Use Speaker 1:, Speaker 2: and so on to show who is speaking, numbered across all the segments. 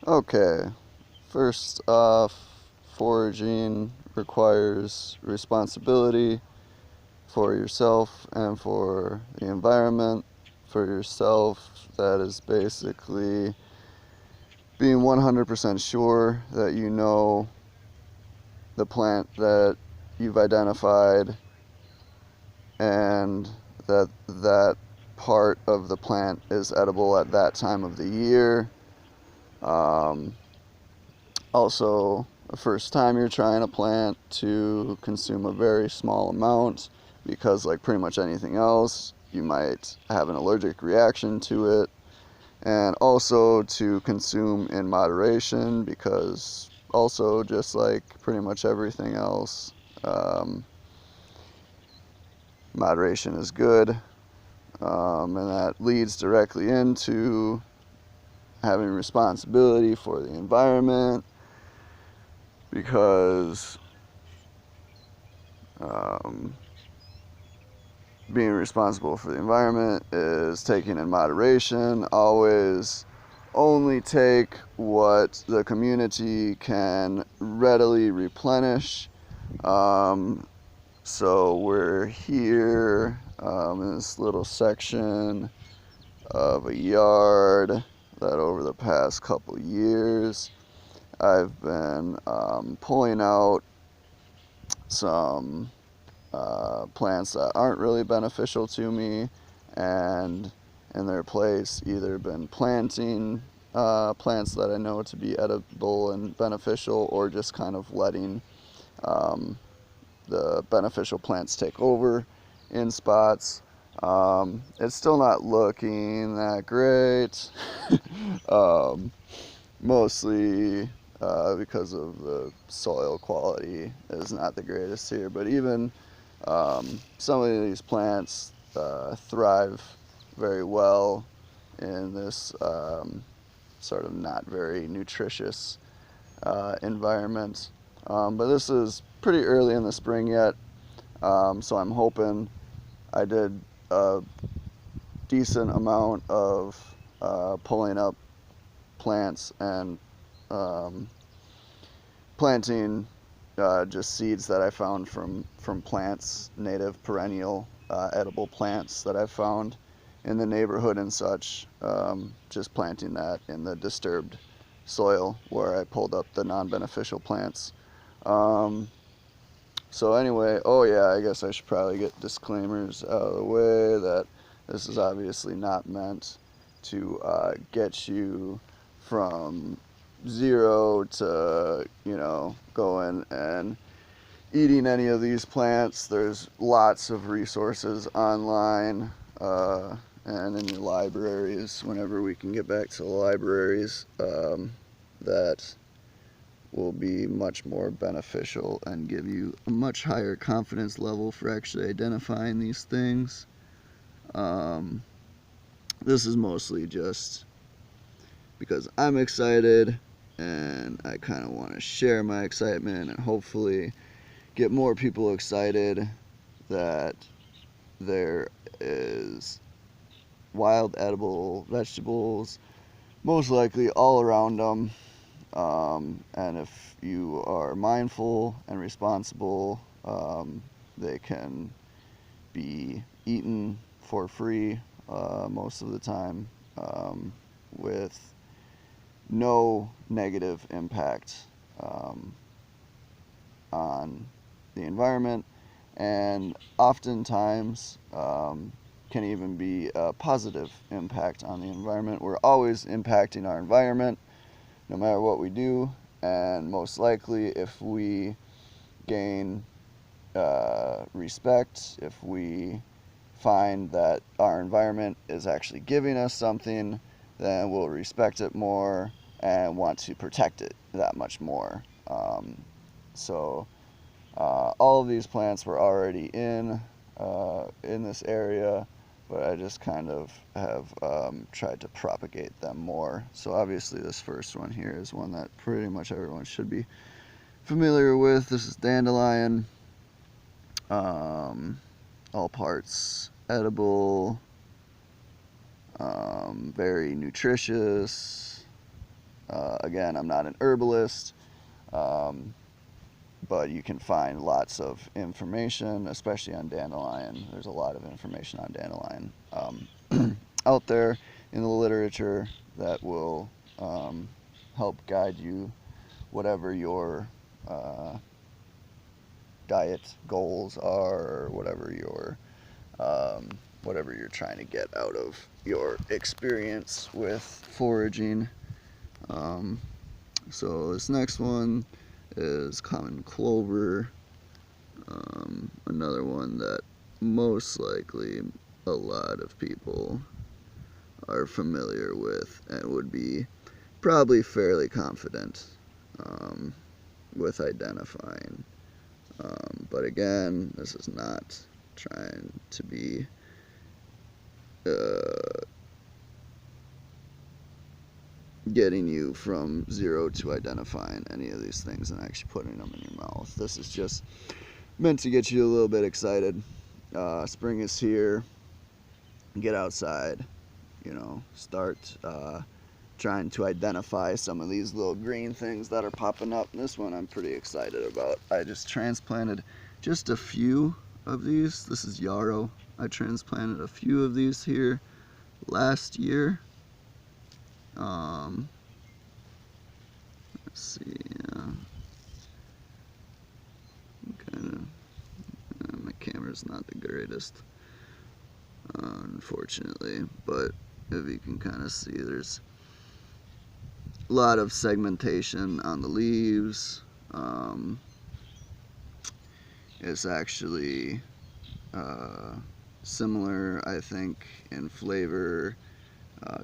Speaker 1: Okay, first off, foraging requires responsibility for yourself and for the environment. For yourself, that is basically being 100% sure that you know the plant that you've identified and that part of the plant is edible at that time of the year. Um, Also, the first time you're trying a plant, to consume a very small amount because, like pretty much anything else, you might have an allergic reaction to it. And also to consume in moderation because, also, just like pretty much everything else, um, moderation is good. And that leads directly into having responsibility for the environment because um, being responsible for the environment is taking in moderation. Always only take what the community can readily replenish. Um, so we're here in this little section of a yard that over the past couple years I've been pulling out some plants that aren't really beneficial to me, and in their place either been planting plants that I know to be edible and beneficial, or just kind of letting um, the beneficial plants take over in spots. It's still not looking that great, um, mostly because of the soil quality is not the greatest here. But even some of these plants thrive very well in this sort of not very nutritious environment. But this is pretty early in the spring yet, so I'm hoping I did a decent amount of pulling up plants and um, planting just seeds that I found from plants, native perennial edible plants that I found in the neighborhood and such. Just planting that in the disturbed soil where I pulled up the non-beneficial plants. Um, so anyway, oh yeah, I guess I should probably get disclaimers out of the way that this is obviously not meant to get you from zero to, going and eating any of these plants. There's lots of resources online and in your libraries, whenever we can get back to the libraries, that will be much more beneficial and give you a much higher confidence level for actually identifying these things. Um, this is mostly just because I'm excited and I kind of want to share my excitement and hopefully get more people excited that there is wild edible vegetables most likely all around them. And if you are mindful and responsible, they can be eaten for free most of the time, with no negative impact um, on the environment, and oftentimes can even be a positive impact on the environment. We're always impacting our environment no matter what we do, and most likely if we gain respect, if we find that our environment is actually giving us something, then we'll respect it more and want to protect it that much more. So all of these plants were already in this area, but I just kind of have tried to propagate them more. So obviously this first one here is one that pretty much everyone should be familiar with. This is Dandelion. All parts edible, very nutritious, Again, I'm not an herbalist, but you can find lots of information, especially on dandelion. There's a lot of information on dandelion out there in the literature that will help guide you, whatever your diet goals are, or whatever you're trying to get out of your experience with foraging. So this next one is common clover, another one that most likely a lot of people are familiar with and would be probably fairly confident with identifying. But again, this is not trying to be getting you from zero to identifying any of these things and actually putting them in your mouth. This is just meant to get you a little bit excited. Spring is here. Get outside, start trying to identify some of these little green things that are popping up. This one I'm pretty excited about. I just transplanted just a few of these. This is yarrow. I transplanted a few of these here last year. Let's see, my camera's not the greatest, unfortunately, but if you can kind of see, there's a lot of segmentation on the leaves. It's actually similar, I think, in flavor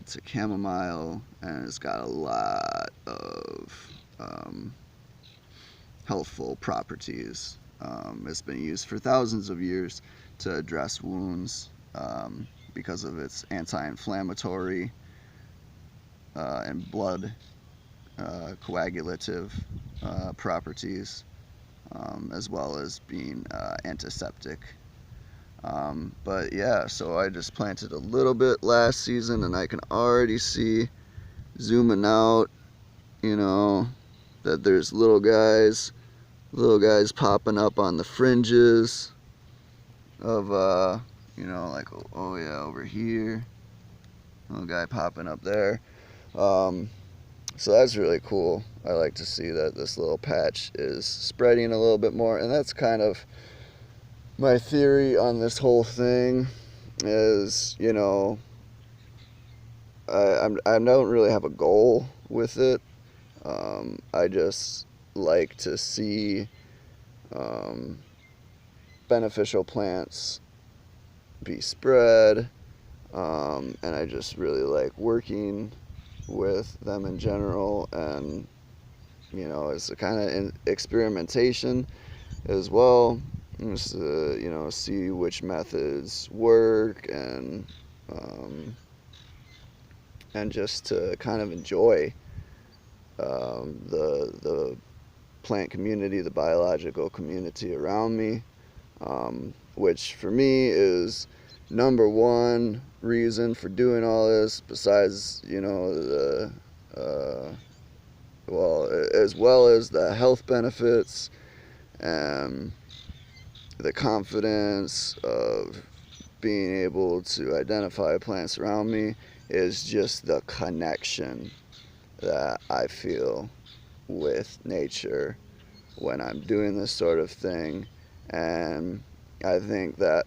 Speaker 1: to chamomile, and it's got a lot of healthful properties. It's been used for thousands of years to address wounds because of its anti-inflammatory and blood coagulative properties, as well as being antiseptic. But yeah, so I just planted a little bit last season, and I can already see, zooming out, that there's little guys popping up on the fringes of like, oh yeah, over here, little guy popping up there. So that's really cool. I like to see that this little patch is spreading a little bit more, and that's kind of my theory on this whole thing. Is I don't really have a goal with it. I just like to see beneficial plants be spread, and I just really like working with them in general, and it's a kind of experimentation as well, just to, see which methods work, and just to kind of enjoy the plant community, the biological community around me, which for me is number one reason for doing all this, besides as well as the health benefits and the confidence of being able to identify plants around me, is just the connection that I feel with nature when I'm doing this sort of thing. And I think that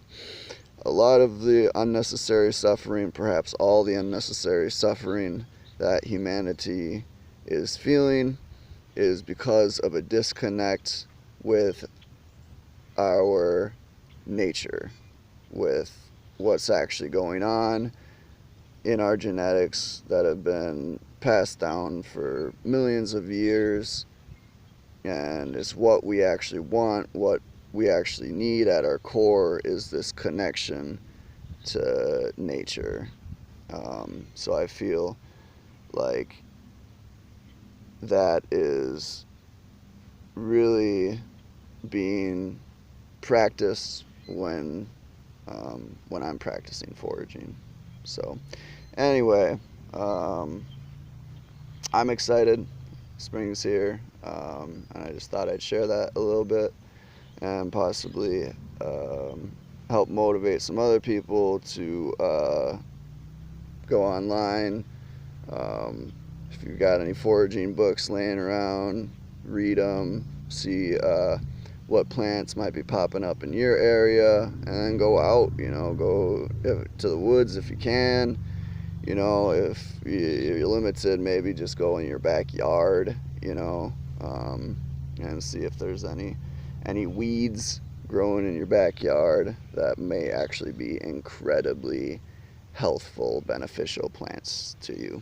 Speaker 1: a lot of the unnecessary suffering, perhaps all the unnecessary suffering that humanity is feeling, is because of a disconnect with our nature, with what's actually going on in our genetics that have been passed down for millions of years, and it's what we actually want, what we actually need at our core, is this connection to nature. So I feel like that is really being practiced when I'm practicing foraging. So anyway, I'm excited. Spring's here, and I just thought I'd share that a little bit and possibly help motivate some other people to go online. If you've got any foraging books laying around, read them, see what plants might be popping up in your area, and then go out, go to the woods if you can. If you're limited, maybe just go in your backyard, and see if there's any weeds growing in your backyard that may actually be incredibly healthful, beneficial plants to you.